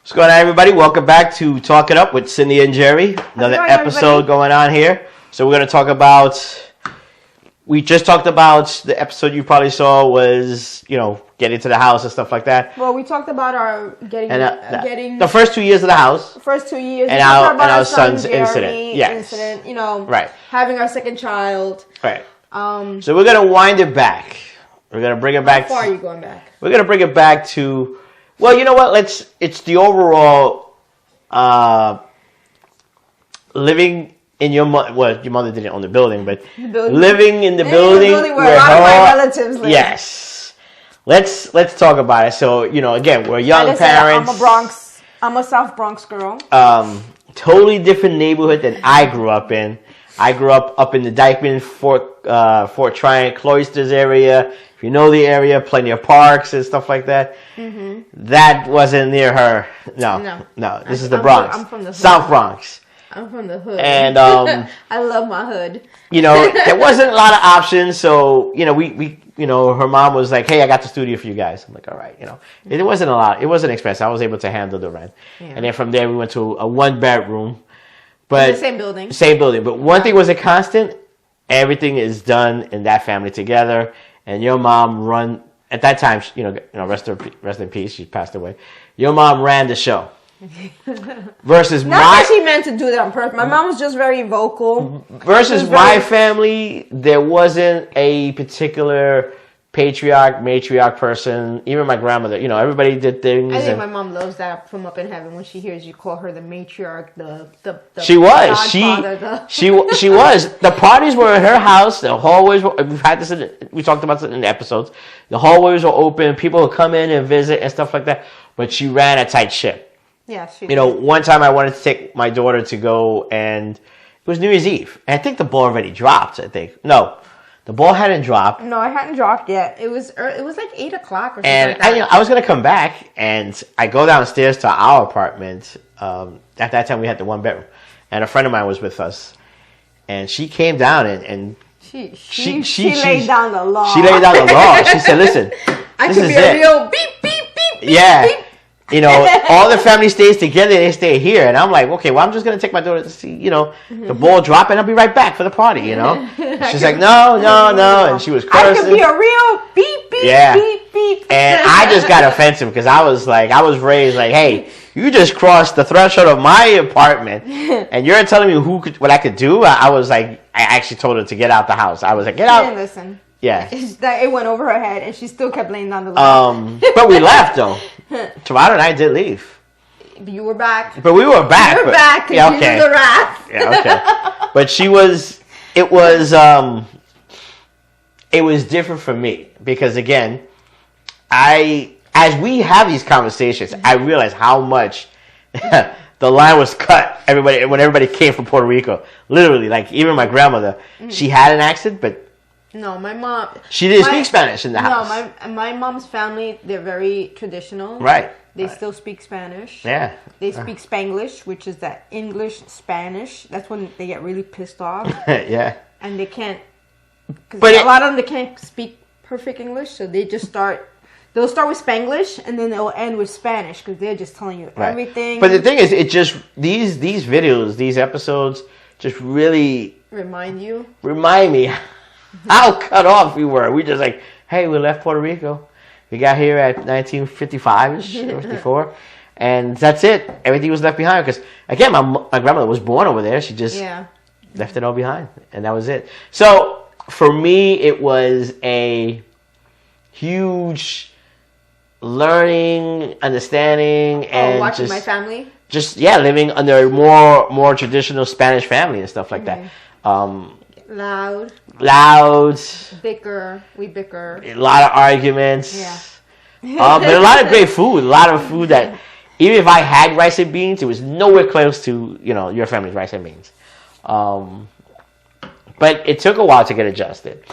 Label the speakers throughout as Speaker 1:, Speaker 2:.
Speaker 1: What's going on, everybody? Welcome back to Talk It Up with Cindy and Jerry. Another episode going on here. So we're going to talk about... We just talked about the episode you probably saw was, getting to the house and stuff like that.
Speaker 2: Well, we talked about our getting
Speaker 1: the first 2 years of the house.
Speaker 2: The first 2 years.
Speaker 1: And our son's incident. Yes.
Speaker 2: Right. Having our second child.
Speaker 1: Right. So we're going to wind it back. We're going to bring it back.
Speaker 2: How far are you going back?
Speaker 1: We're going to bring it back to... Well, you know what? It's the overall living in your mother. Well, your mother didn't own the building, but living in the building
Speaker 2: where a lot of my relatives live.
Speaker 1: Yes. Let's talk about it. So again, we're young parents.
Speaker 2: I'm a South Bronx girl.
Speaker 1: Totally different neighborhood than I grew up in. I grew up in the Dykeman, Fort Tryon, Cloisters area. If you know the area, plenty of parks and stuff like that. Mm-hmm. That wasn't near her. No. This is the Bronx. I'm from the hood. South Bronx.
Speaker 2: I'm from the hood.
Speaker 1: And
Speaker 2: I love my hood.
Speaker 1: There wasn't a lot of options. So we her mom was like, "Hey, I got the studio for you guys." I'm like, "All right." It wasn't a lot. It wasn't expensive. I was able to handle the rent. Yeah. And then from there we went to a 1-bedroom. But
Speaker 2: in the same building.
Speaker 1: Same building. But one thing was a constant. Everything is done in that family together. And your mom at that time, rest in peace. She passed away. Your mom ran the show. Versus
Speaker 2: Not that she meant to do that on purpose. My mom was just very vocal.
Speaker 1: Versus my family, there wasn't a particular matriarch person. Even my grandmother, everybody did things.
Speaker 2: I think my mom loves that from up in heaven when she hears you call her the matriarch,
Speaker 1: she was. She was. The parties were in her house. The hallways were. We talked about it in the episodes. The hallways were open. People would come in and visit and stuff like that. But she ran a tight ship.
Speaker 2: Yeah, she did.
Speaker 1: One time I wanted to take my daughter to go, and it was New Year's Eve. And I think the ball already dropped. No. The ball hadn't dropped.
Speaker 2: No, it hadn't dropped yet. It was like 8 o'clock or something.
Speaker 1: And
Speaker 2: like that.
Speaker 1: I was gonna come back, and I go downstairs to our apartment. At that time, we had the 1-bedroom, and a friend of mine was with us, and she came down and she
Speaker 2: laid down the law.
Speaker 1: She laid down the law. She said, "Listen,
Speaker 2: I could be a real beep beep beep beep."
Speaker 1: Yeah.
Speaker 2: Beep.
Speaker 1: All the family stays together. They stay here, and I'm like, okay, well, I'm just gonna take my daughter to see, the ball drop, and I'll be right back for the party. She's like, no, and she was cursing.
Speaker 2: I could be a real beep beep beep beep.
Speaker 1: And I just got offensive because I was raised like, hey, you just crossed the threshold of my apartment, and you're telling me what I could do. I was like, I actually told her to get out the house. I was like, get out.
Speaker 2: She didn't listen.
Speaker 1: Yeah.
Speaker 2: It went over her head, and she still kept laying down the law.
Speaker 1: But we left, though. Toronto and I did leave.
Speaker 2: You were back.
Speaker 1: But we were back.
Speaker 2: You were back. Yeah, okay. You knew the wrath.
Speaker 1: Yeah, okay. But it was different for me. Because, again, as we have these conversations, I realize how much the line was cut when everybody came from Puerto Rico. Literally, like, even my grandmother, she had an accent, but
Speaker 2: no, my mom.
Speaker 1: She didn't speak Spanish in the house.
Speaker 2: No, my mom's family, they're very traditional.
Speaker 1: Right.
Speaker 2: They still speak Spanish.
Speaker 1: Yeah.
Speaker 2: They speak Spanglish, which is that English Spanish. That's when they get really pissed off.
Speaker 1: Yeah.
Speaker 2: And they can't. Because a lot of them, they can't speak perfect English, so they just start. They'll start with Spanglish, and then they'll end with Spanish because they're just telling you everything.
Speaker 1: But the thing is, it just these videos, these episodes, just really
Speaker 2: remind
Speaker 1: me how cut off we were. We just like, hey, we left Puerto Rico. We got here at 1955-ish, 54. And that's it. Everything was left behind. Because, again, my grandmother was born over there. She just left it all behind. And that was it. So, for me, it was a huge learning, understanding, and
Speaker 2: watching my family?
Speaker 1: Just, living under a more traditional Spanish family and stuff like that.
Speaker 2: Loud. We bicker.
Speaker 1: A lot of arguments.
Speaker 2: Yeah.
Speaker 1: But a lot of great food. A lot of food that, even if I had rice and beans, it was nowhere close to, your family's rice and beans. But it took a while to get adjusted.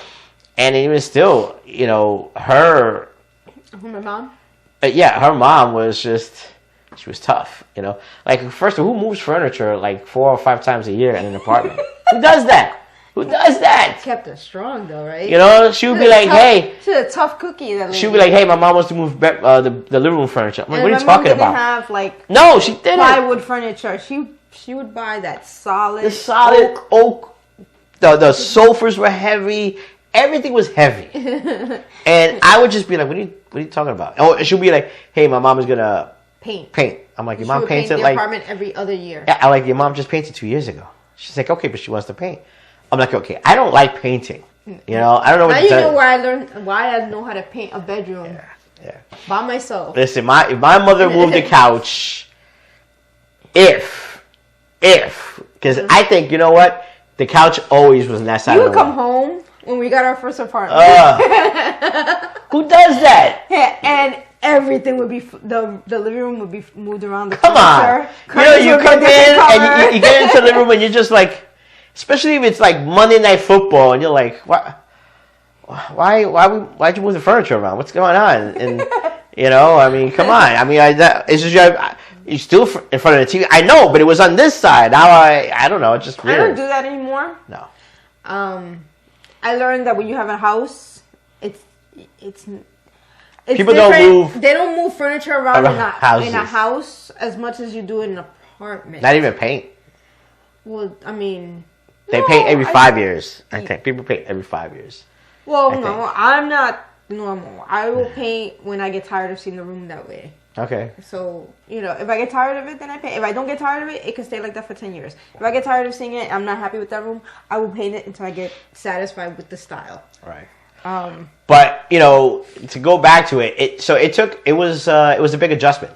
Speaker 1: And even still, her...
Speaker 2: My mom?
Speaker 1: Her mom was just... She was tough, Like, first of all, who moves furniture like 4 or 5 times a year in an apartment? Who does that? Who does that?
Speaker 2: Kept her strong though, right?
Speaker 1: You know, she would be like, hey.
Speaker 2: She's a tough cookie. That lady.
Speaker 1: She would be like, hey, my mom wants to move the living room furniture. I'm like, what are you talking about?
Speaker 2: Have like
Speaker 1: no, she didn't.
Speaker 2: Plywood furniture. She would buy that solid.
Speaker 1: The solid oak. The sofas were heavy. Everything was heavy. And I would just be like, what are you talking about? Oh, she'll be like, hey, my mom is gonna paint. I'm like, your mom painted
Speaker 2: the apartment every other year.
Speaker 1: Yeah, I like your mom just painted 2 years ago. She's like, okay, but she wants to paint. I'm like, okay, I don't like painting. You know, I don't know what to tell you.
Speaker 2: Know why I know how to paint a bedroom.
Speaker 1: Yeah.
Speaker 2: By myself.
Speaker 1: Listen, if my mother moved the couch, because I think, you know what? The couch always was on that side of the
Speaker 2: would come home when we got our first apartment.
Speaker 1: Who does that?
Speaker 2: Yeah, and everything would be, the living room would be moved around the
Speaker 1: Come on. You know, you come in and you get into the living room and you're just like, especially if it's like Monday Night Football and you're like, why'd you move the furniture around? What's going on? And, you know, I mean, come on. I mean, it's just, you're still in front of the TV. I know, but it was on this side. Now I don't know. It's just weird.
Speaker 2: I don't do that anymore.
Speaker 1: No.
Speaker 2: I learned that when you have a house, it's
Speaker 1: people don't move.
Speaker 2: They don't move furniture around in a house as much as you do in an apartment.
Speaker 1: Not even paint.
Speaker 2: Well, I mean,
Speaker 1: they paint every 5 years. I think people paint every 5 years.
Speaker 2: Well, no, I'm not normal. I will paint when I get tired of seeing the room that way.
Speaker 1: Okay.
Speaker 2: So, you know, if I get tired of it, then I paint. If I don't get tired of it, it can stay like that for 10 years. If I get tired of seeing it, I'm not happy with that room, I will paint it until I get satisfied with the style.
Speaker 1: Right.
Speaker 2: But,
Speaker 1: you know, to go back to it, it was a big adjustment.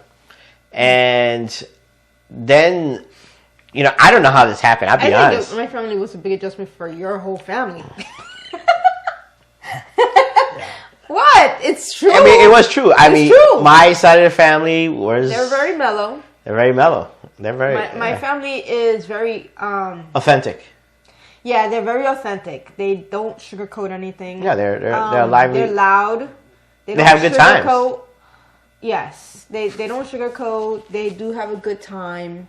Speaker 1: And then, you know, I don't know how this happened. I'll be honest.
Speaker 2: My family was a big adjustment for your whole family. What? It's true.
Speaker 1: I mean, it was true. True. My side of the family was...
Speaker 2: They're very mellow.
Speaker 1: They're very mellow. They're very...
Speaker 2: My family is very...
Speaker 1: authentic.
Speaker 2: Yeah, they're very authentic. They don't sugarcoat anything.
Speaker 1: Yeah, they're lively.
Speaker 2: They're loud.
Speaker 1: They have good times.
Speaker 2: Yes. They don't sugarcoat. They do have a good time.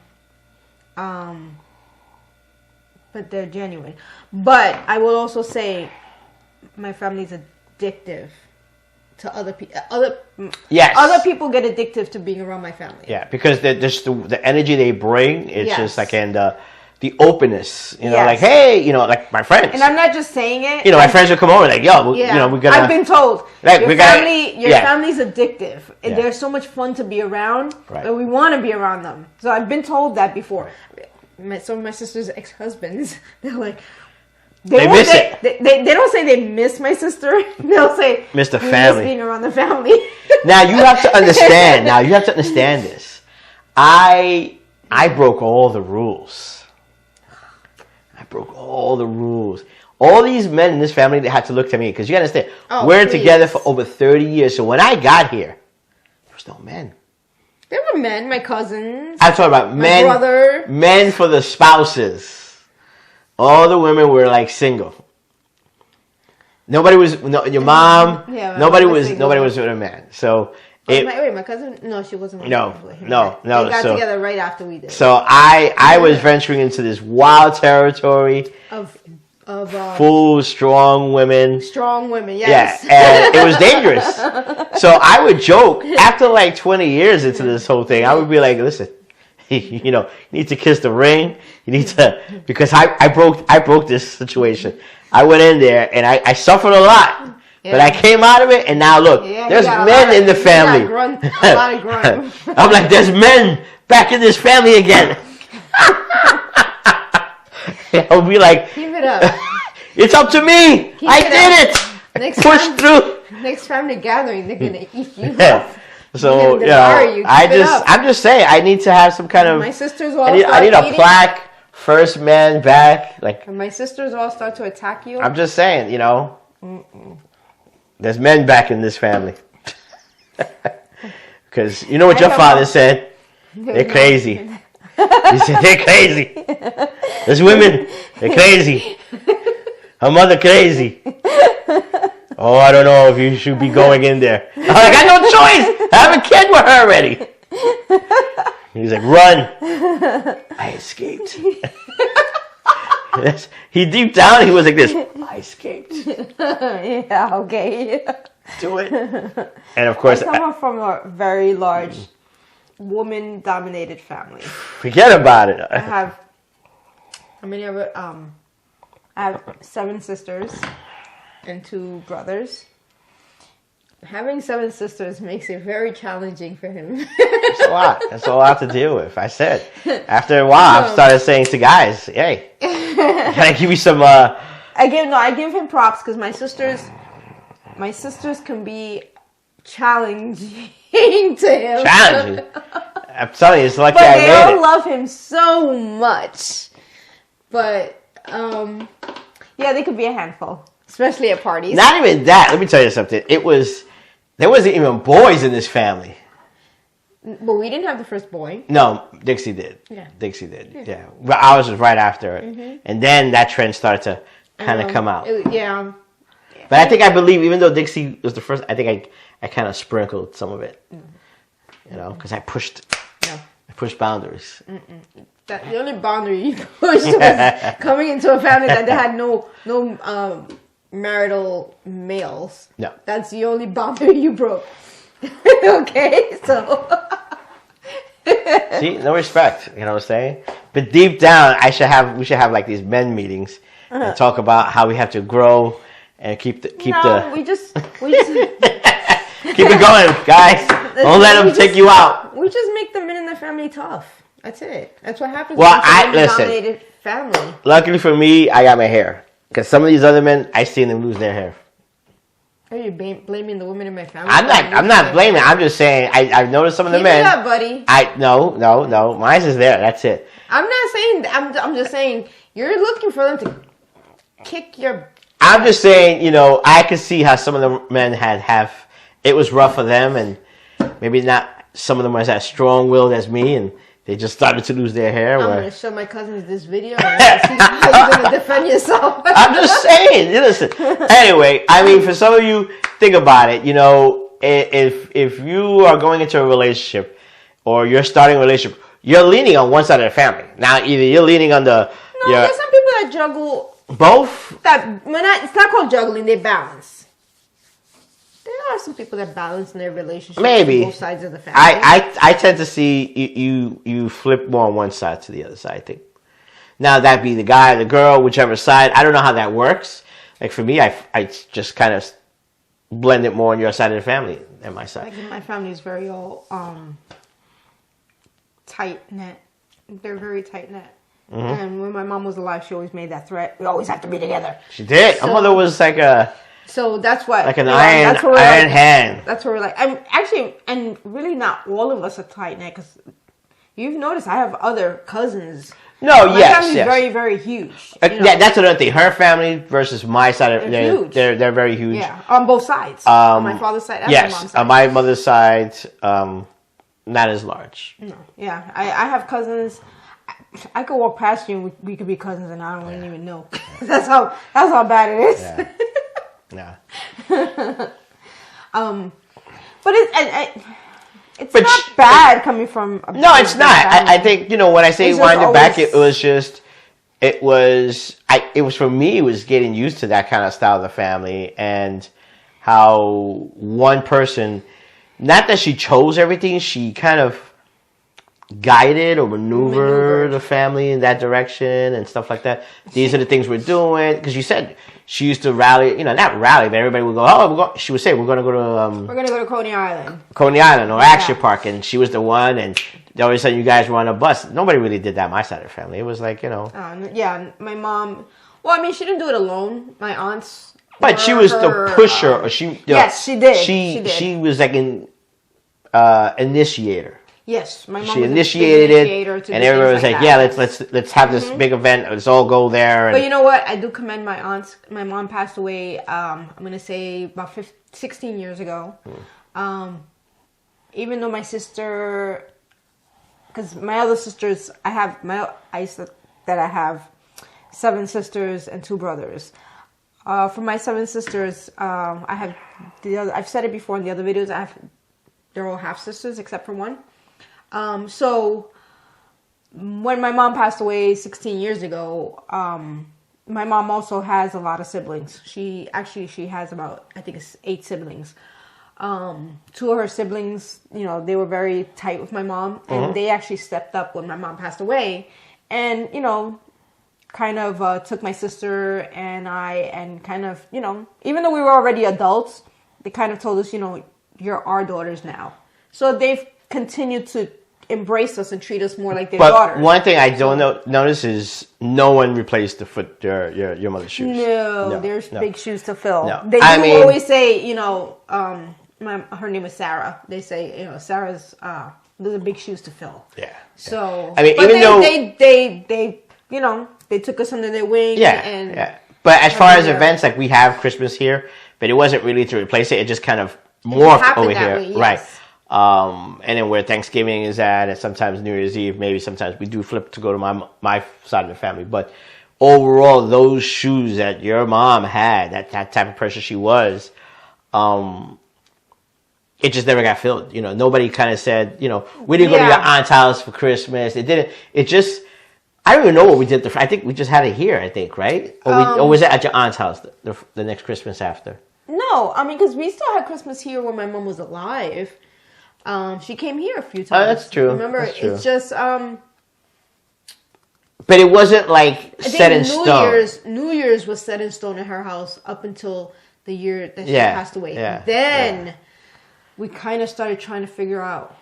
Speaker 2: But they're genuine. But I will also say my family's addictive to other people. Other people get addictive to being around my family.
Speaker 1: Yeah, because just the energy they bring, it's just like, and the openness, you know, like, hey, you know, like my friends.
Speaker 2: And I'm not just saying it.
Speaker 1: You know, my friends will come over like, yo, you know, we gotta.
Speaker 2: I've been told,
Speaker 1: like,
Speaker 2: your family's addictive. And they're so much fun to be around, but we want to be around them. So I've been told that before. Some of my sister's ex-husbands, they're like, they miss it. They don't say they miss my sister. They'll say,
Speaker 1: miss the family.
Speaker 2: Miss being around the family.
Speaker 1: Now you have to understand. This. I broke all the rules. All these men in this family, they had to look to me because you understand. We're together for over 30 years. So when I got here, there was no men.
Speaker 2: There were men, my cousins.
Speaker 1: I'm talking about men.
Speaker 2: My brother.
Speaker 1: Men for the spouses. All the women were like single. Nobody was your mom. Yeah, nobody was with a man. So
Speaker 2: my cousin? No, she wasn't.
Speaker 1: No.
Speaker 2: They got together right after we did.
Speaker 1: So I was venturing into this wild territory
Speaker 2: of
Speaker 1: full strong women.
Speaker 2: Strong women, yes.
Speaker 1: Yeah, and it was dangerous. So I would joke after like 20 years into this whole thing. I would be like, listen. You know, you need to kiss the ring. You need to, because I broke this situation. I went in there and I suffered a lot, but I came out of it. And now look, there's men in the family.
Speaker 2: A lot of grunt.
Speaker 1: I'm like, there's men back in this family again. I'll be like,
Speaker 2: keep it up.
Speaker 1: It's up to me. I did it. Pushed through.
Speaker 2: Next family gathering, they're gonna eat you up.
Speaker 1: So you know, I'm just saying, I need to have some kind of.
Speaker 2: My sisters all.
Speaker 1: I need a plaque. First man back, like.
Speaker 2: And my sisters all start to attack you.
Speaker 1: I'm just saying, you know. There's men back in this family. Because you know what your father said. They're crazy. He said they're crazy. There's women. They're crazy. Her mother crazy. Oh, I don't know if you should be going in there. I'm like, I got no choice. I have a kid with her already. He's like, run. I escaped. He deep down, he was like this. I escaped.
Speaker 2: Yeah, okay.
Speaker 1: Do it. And of course,
Speaker 2: I come from a very large woman-dominated family.
Speaker 1: Forget about it.
Speaker 2: I have, how many of it? I have 7 sisters and 2 brothers. Having 7 sisters makes it very challenging for him.
Speaker 1: It's a lot. It's a lot to deal with. I said. After a while, I started saying to guys, "Hey, can I give you some?"
Speaker 2: I give him props because my sisters can be challenging to him.
Speaker 1: Challenging. I'm telling you, it's lucky
Speaker 2: but
Speaker 1: I
Speaker 2: they
Speaker 1: made
Speaker 2: all
Speaker 1: it.
Speaker 2: love him so much. But yeah, they could be a handful, especially at parties.
Speaker 1: Not even that. Let me tell you something. There wasn't even boys in this family.
Speaker 2: But we didn't have the first boy.
Speaker 1: No, Dixie did.
Speaker 2: Yeah.
Speaker 1: Dixie did. Yeah. But ours was right after it. And then that trend started to kind of come out.
Speaker 2: Yeah.
Speaker 1: But I believe, even though Dixie was the first, I think I kind of sprinkled some of it. You know, because I pushed boundaries.
Speaker 2: The only boundary you pushed was coming into a family that they had no marital males.
Speaker 1: No.
Speaker 2: That's the only boundary you broke. Okay, so.
Speaker 1: See, no respect. You know what I'm saying? But deep down, we should have like these men meetings and talk about how we have to grow and keep the
Speaker 2: we just
Speaker 1: keep it going, guys. Don't let them take you out.
Speaker 2: We just make the men in the family tough. That's it. That's what happens.
Speaker 1: Well,
Speaker 2: when it's a dominated family.
Speaker 1: Luckily for me, I got my hair. Because some of these other men, I seen them lose their hair.
Speaker 2: Are you blaming the women in my family?
Speaker 1: I'm not blaming. I'm just saying I've noticed some of the men.
Speaker 2: Keep it up, buddy.
Speaker 1: No. Mine's is there. That's it.
Speaker 2: I'm not saying. I'm just saying you're looking for them to kick your.
Speaker 1: I'm just saying, I could see how some of the men it was rough for them, and maybe not. Some of them was as strong-willed as me, and they just started to lose their hair.
Speaker 2: I'm going to show my cousins this video and see how you're going to defend yourself.
Speaker 1: I'm just saying. Listen. Anyway, I mean, for some of you, think about it. If you are going into a relationship or you're starting a relationship, you're leaning on one side of the family. Now, either you're leaning on the...
Speaker 2: No, there's some people that juggle...
Speaker 1: Both?
Speaker 2: It's not called juggling. They balance. There are some people that balance in their relationship.
Speaker 1: Maybe.
Speaker 2: Both sides of the family.
Speaker 1: I tend to see you flip more on one side to the other side, I think. Now, that be the guy, the girl, whichever side. I don't know how that works. Like, for me, I just kind of blend it more on your side of the family than my side.
Speaker 2: Like, my family is very all tight-knit. They're very tight-knit. Mm-hmm. And when my mom was alive, she always made that threat. We always have to be together.
Speaker 1: She did.
Speaker 2: So,
Speaker 1: my mother was like a...
Speaker 2: So that's what...
Speaker 1: Like an iron hand.
Speaker 2: That's where we're like... And really not all of us are tight-knit, because you've noticed I have other cousins.
Speaker 1: No,
Speaker 2: my family's very, very huge.
Speaker 1: That's another thing. Her family versus my side,
Speaker 2: they're huge.
Speaker 1: They're very huge.
Speaker 2: Yeah, on both sides. On my father's side and my mom's side.
Speaker 1: On my mother's side, not as large.
Speaker 2: No, yeah. I have cousins... I could walk past you and we could be cousins and I don't even know. That's how bad it is.
Speaker 1: Yeah.
Speaker 2: But it's not bad coming from a
Speaker 1: No, it's not. I think, when I say wind it back, it was for me, it was getting used to that kind of style of the family and how one person, not that she chose everything, she kind of guided or maneuvered the family in that direction and stuff like that. These are the things we're doing. Because you said she used to rally, not rally, but everybody would go, she would say, we're going to go to...
Speaker 2: we're going to go to Coney Island.
Speaker 1: Coney Island or Action Park. And she was the one, and all of a sudden you guys were on a bus. Nobody really did that on my side of the family. It was like,
Speaker 2: yeah, my mom... Well, she didn't do it alone. My aunts...
Speaker 1: But she was the pusher. Or
Speaker 2: yes, she did.
Speaker 1: She was like an initiator.
Speaker 2: Yes, my mom
Speaker 1: she
Speaker 2: was
Speaker 1: initiated it, and everybody was like, "Yeah, let's have this big event. Let's all go there."
Speaker 2: But you know what? I do commend my aunts. My mom passed away. I'm gonna say about 16 years ago. Even though my sister, because my other sisters, I have 7 sisters and 2 brothers. For my 7 sisters, I have I've said it before in the other videos. They're all half sisters except for one. So when my mom passed away 16 years ago, my mom also has a lot of siblings. She has about, I think it's 8 siblings. 2 of her siblings, they were very tight with my mom, and they actually stepped up when my mom passed away, and kind of took my sister and I, and kind of even though we were already adults, they kind of told us, you're our daughters now. So they've continued to embrace us and treat us more like their daughters.
Speaker 1: But one thing I don't notice is no one replaced your mother's shoes.
Speaker 2: No, there's big shoes to fill.
Speaker 1: No.
Speaker 2: They always say, her name is Sarah. They say, Sarah's those are big shoes to fill.
Speaker 1: Yeah.
Speaker 2: So
Speaker 1: I mean,
Speaker 2: but
Speaker 1: even though
Speaker 2: they took us under their wing.
Speaker 1: Yeah. But as far as events, like we have Christmas here, but it wasn't really to replace it. It just kind of morphed over here,
Speaker 2: way, yes.
Speaker 1: Right? And then where Thanksgiving is at, and sometimes New Year's Eve, maybe sometimes we do flip to go to my side of the family. But overall, those shoes that your mom had, that type of person she was, it just never got filled. Nobody kind of said, we didn't go to your aunt's house for Christmas. It didn't. It just, I don't even know what we did. I think we just had it here, I think, right? Or was it at your aunt's house the next Christmas after?
Speaker 2: No, I mean, because we still had Christmas here when my mom was alive. She came here a few times.
Speaker 1: Oh, that's true.
Speaker 2: Remember,
Speaker 1: that's true.
Speaker 2: It's just...
Speaker 1: but it wasn't like set in stone.
Speaker 2: New Year's was set in stone at her house up until the year that she passed away.
Speaker 1: Yeah,
Speaker 2: then we kind of started trying to figure out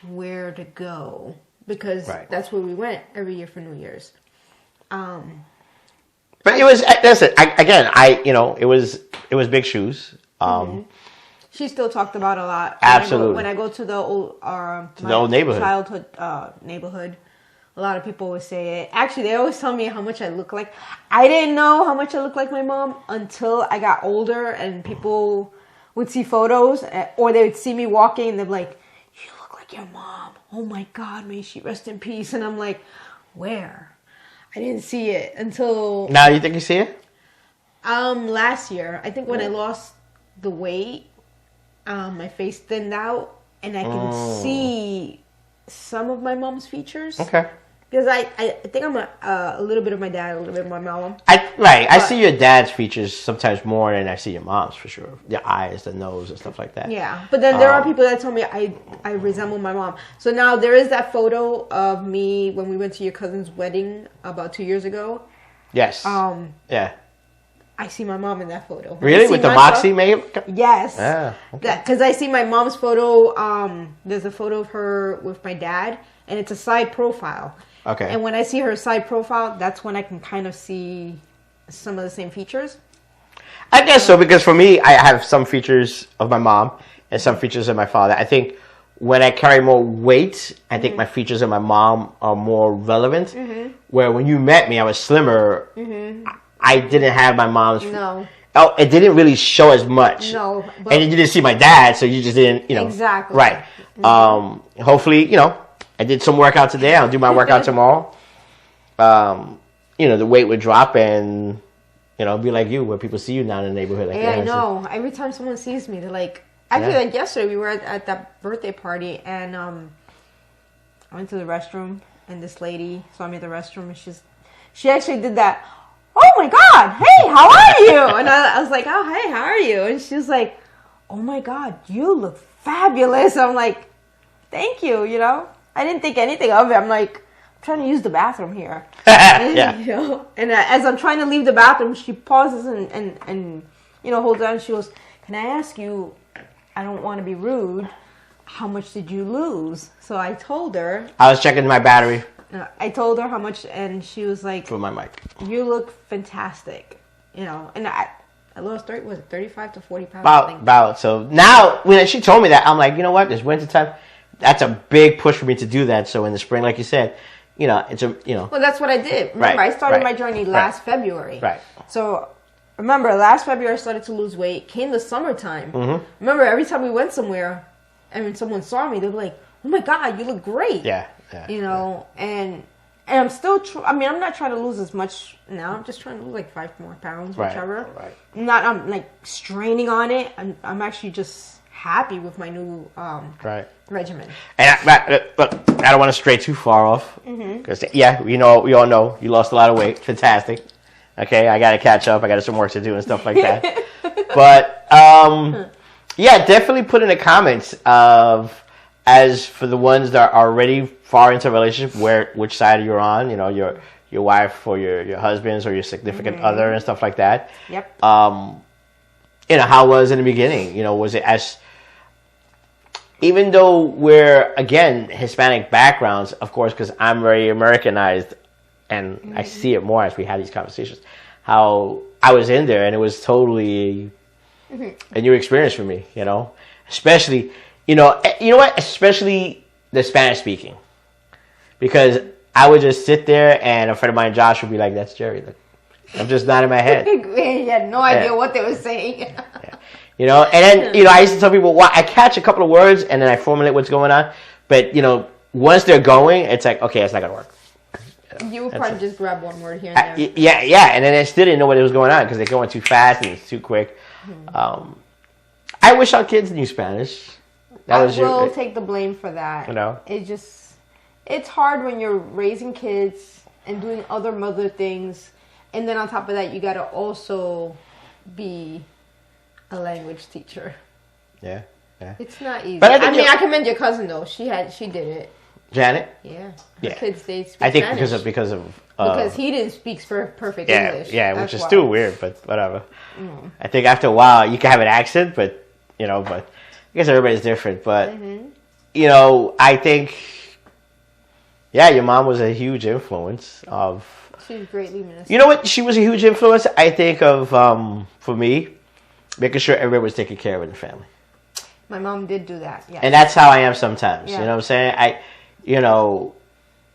Speaker 2: where to go, because that's where we went every year for New Year's.
Speaker 1: But it was, that's it. It was big shoes.
Speaker 2: She still talked about it a lot.
Speaker 1: Absolutely.
Speaker 2: When I go to the old,
Speaker 1: the old neighborhood,
Speaker 2: childhood neighborhood, a lot of people always say it. Actually, they always tell me how much I look like. I didn't know how much I look like my mom until I got older, and people would see photos, or they would see me walking, and they're like, "You look like your mom. Oh my God, may she rest in peace." And I'm like, "Where?" I didn't see it until
Speaker 1: now. You think you see it?
Speaker 2: Last year, I think when I lost the weight, my face thinned out, and I can see some of my mom's features.
Speaker 1: Okay.
Speaker 2: Because I think I'm a little bit of my dad, a little bit of my mom.
Speaker 1: I see your dad's features sometimes more than I see your mom's, for sure. The eyes, the nose, and stuff like that.
Speaker 2: Yeah, but then there are people that tell me I resemble my mom. So now there is that photo of me when we went to your cousin's wedding about 2 years ago.
Speaker 1: Yes. Yeah.
Speaker 2: I see my mom in that photo.
Speaker 1: Really? With the Moxie makeup?
Speaker 2: Yes.
Speaker 1: Ah, okay.
Speaker 2: Because I see my mom's photo. There's a photo of her with my dad, and it's a side profile.
Speaker 1: Okay.
Speaker 2: And when I see her side profile, that's when I can kind of see some of the same features.
Speaker 1: I guess so, because for me, I have some features of my mom and some features of my father. I think when I carry more weight, I think my features of my mom are more relevant. Where when you met me, I was slimmer. I didn't have my mom's.
Speaker 2: No.
Speaker 1: Oh, it didn't really show as much.
Speaker 2: No.
Speaker 1: And you didn't see my dad, so you just didn't,
Speaker 2: Exactly.
Speaker 1: Right. Hopefully, I did some workout today. I'll do my workout tomorrow. The weight would drop, and be like you, where people see you now in the neighborhood. Like,
Speaker 2: I know. Every time someone sees me, they're like, actually, like yesterday, we were at that birthday party, and I went to the restroom, and this lady saw me at the restroom, and she actually did that. Oh my God! Hey, how are you? And I was like, oh hey, how are you? And she was like, oh my God, you look fabulous. I'm like, thank you. I didn't think anything of it. I'm like, I'm trying to use the bathroom here.
Speaker 1: Yeah.
Speaker 2: And as I'm trying to leave the bathroom, she pauses and holds on. She goes, can I ask you, I don't want to be rude, how much did you lose? So I told her.
Speaker 1: I was checking my battery.
Speaker 2: I told her how much, and she was like,
Speaker 1: for my mic,
Speaker 2: you look fantastic. And I lost 35 to 40 pounds.
Speaker 1: About. So now, when she told me that, I'm like, you know what? It's wintertime. That's a big push for me to do that. So in the spring, like you said, it's a.
Speaker 2: Well, that's what I did. Remember, I started my journey last February.
Speaker 1: Right.
Speaker 2: So remember, last February I started to lose weight. Came the summertime. Remember, every time we went somewhere, and when someone saw me, they'd be like, "Oh my God, you look great."
Speaker 1: Yeah.
Speaker 2: And I'm still. I'm not trying to lose as much now. I'm just trying to lose like 5 more pounds, whichever.
Speaker 1: Right.
Speaker 2: I'm like straining on it. I'm actually just happy with my new regimen.
Speaker 1: And look, I don't want to stray too far off. Because we all know you lost a lot of weight. Fantastic. Okay, I got to catch up. I got some work to do and stuff like that. But definitely put in the comments of, as for the ones that are already far into a relationship, which side you're on. You know, your wife or your husband's or your significant other and stuff like that.
Speaker 2: Yep.
Speaker 1: How was it in the beginning? You know, was it as, even though we're, again, Hispanic backgrounds, of course, because I'm very Americanized, and I see it more as we have these conversations, how I was in there and it was totally a new experience for me, you know, especially, especially the Spanish speaking, because I would just sit there and a friend of mine, Josh, would be like, that's Jerry. Like, I'm just nodding my head.
Speaker 2: He had no idea what they were saying.
Speaker 1: Yeah. You know, and then, I used to tell people, well, I catch a couple of words and then I formulate what's going on. But, once they're going, it's like, okay, it's not going to work.
Speaker 2: You would probably just grab one word here and there.
Speaker 1: Yeah. And then I still didn't know what was going on because they're going too fast and it's too quick. I wish our kids knew Spanish.
Speaker 2: I will take the blame for that.
Speaker 1: You know?
Speaker 2: It's hard when you're raising kids and doing other mother things. And then on top of that, you got to also be a language teacher.
Speaker 1: Yeah.
Speaker 2: It's not easy.
Speaker 1: But
Speaker 2: I commend your cousin though. She did it.
Speaker 1: Janet?
Speaker 2: Yeah.
Speaker 1: Yeah.
Speaker 2: Kids, they speak
Speaker 1: I think
Speaker 2: Spanish.
Speaker 1: because of
Speaker 2: because he didn't speak perfect English.
Speaker 1: Yeah, which is still weird, but whatever. I think after a while you can have an accent, but I guess everybody's different. But I think your mom was a huge influence of.
Speaker 2: She's greatly missed.
Speaker 1: You know what? She was a huge influence, I think, of for me, making sure everybody was taken care of in the family.
Speaker 2: My mom did do that, yeah.
Speaker 1: And that's how I am sometimes. Yeah. You know what I'm saying?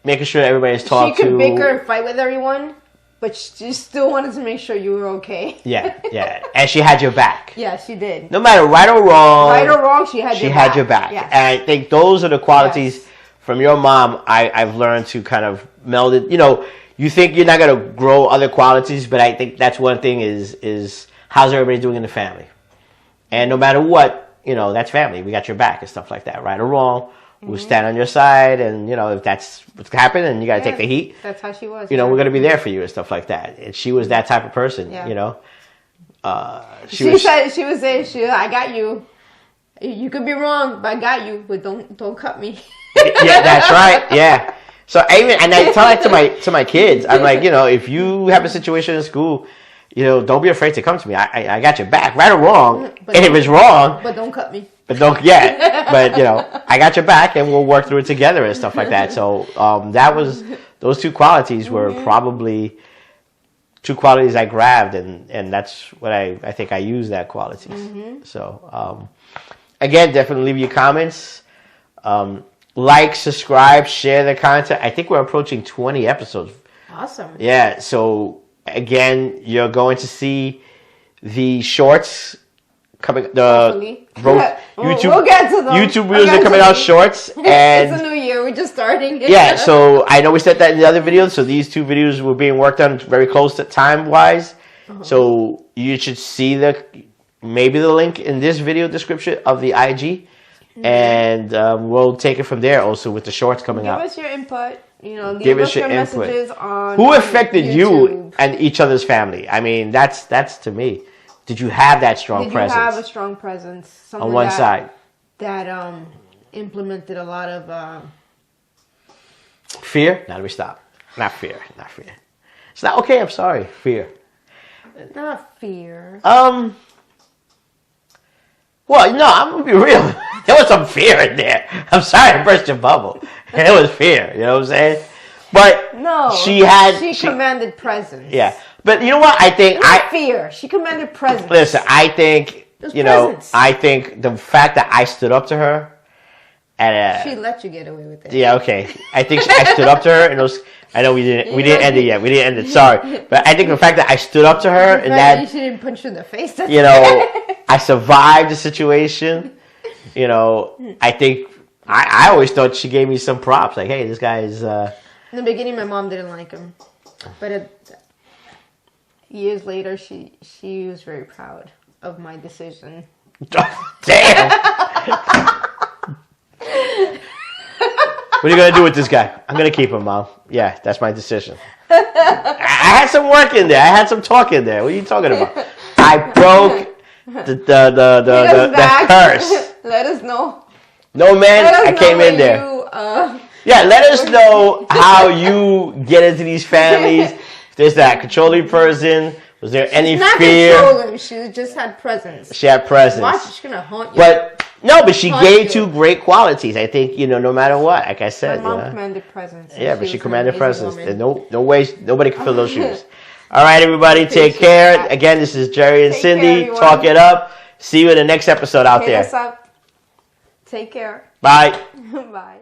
Speaker 1: Making sure everybody's talked to.
Speaker 2: She could bicker and fight with everyone, but she still wanted to make sure you were okay.
Speaker 1: Yeah. And she had your back.
Speaker 2: Yeah, she did.
Speaker 1: No matter right or wrong,
Speaker 2: she had
Speaker 1: your back.
Speaker 2: Yes.
Speaker 1: And I think those are the qualities from your mom I've learned to kind of meld it. You think you're not going to grow other qualities, but I think that's one thing is how's everybody doing in the family? And no matter what, that's family. We got your back and stuff like that. Right or wrong, we'll stand on your side. And, if that's what's happened and you got to take the heat.
Speaker 2: That's how she was.
Speaker 1: We're going to be there for you and stuff like that. And she was that type of person, She was
Speaker 2: saying, I got you. You could be wrong, but I got you. But don't cut me.
Speaker 1: Yeah, that's right. Yeah. So I tell that to my kids. I'm like, if you have a situation in school, don't be afraid to come to me. I got your back, right or wrong. And if it's wrong,
Speaker 2: but don't cut me.
Speaker 1: But I got your back, and we'll work through it together and stuff like that. So those two qualities were probably two qualities I grabbed, and that's what I think I use that qualities. So again, definitely leave your comments. Like, subscribe, share the content. I think we're approaching 20 episodes.
Speaker 2: Awesome.
Speaker 1: Yeah, so again, you're going to see the shorts coming. YouTube,
Speaker 2: we'll get to them.
Speaker 1: YouTube videos are coming out shorts. And
Speaker 2: it's a new year. We're just starting.
Speaker 1: Yeah, so I know we said that in the other videos. So these two videos were being worked on very close to time-wise. So you should see maybe the link in this video description of the IG. And we'll take it from there also with the shorts coming out.
Speaker 2: Give us your input. Leave us your messages on
Speaker 1: who affected
Speaker 2: YouTube.
Speaker 1: You and each other's family? I mean, that's to me. Did you have that strong presence?
Speaker 2: Did you have a strong presence?
Speaker 1: On one side.
Speaker 2: That implemented a lot of...
Speaker 1: Fear? Now let me stop. Not fear. It's not okay, I'm sorry. Fear.
Speaker 2: Not fear.
Speaker 1: Well, no, I'm going to be real. There was some fear in there. I'm sorry to burst your bubble. It was fear, you know what I'm saying? But
Speaker 2: no, she commanded presence.
Speaker 1: Yeah. But you know what? I think
Speaker 2: fear. She commanded presence.
Speaker 1: Listen, I think,
Speaker 2: presence.
Speaker 1: I think the fact that I stood up to her and
Speaker 2: she let you get away with it.
Speaker 1: Yeah, okay. I think I stood up to her and those. I know we didn't end it yet. We didn't end it. Sorry, but I think the fact that I stood up to her and that
Speaker 2: she didn't punch you in the face.
Speaker 1: I survived the situation. I think I always thought she gave me some props. Like, hey, this guy is.
Speaker 2: In the beginning, my mom didn't like him, but years later, she was very proud of my decision.
Speaker 1: Damn. What are you going to do with this guy? I'm going to keep him, Mom. Yeah, that's my decision. I had some work in there. I had some talk in there. What are you talking about? I broke the curse.
Speaker 2: Let us know.
Speaker 1: No, man, I came in there. Yeah, let us know how you get into these families. If there's that controlling person, was there any fear?
Speaker 2: Not controlling. She just had presence.
Speaker 1: She had presence.
Speaker 2: Watch, she's gonna haunt you.
Speaker 1: But she gave two great qualities. I think no matter what, like I said,
Speaker 2: my mom commanded presence.
Speaker 1: Yeah, but she commanded presence. There's no way nobody can fill those shoes. All right, everybody, take care. That. Again, this is Jerry and Cindy. Talk it up. See you in the next episode out there.
Speaker 2: Us up. Take care.
Speaker 1: Bye.
Speaker 2: Bye.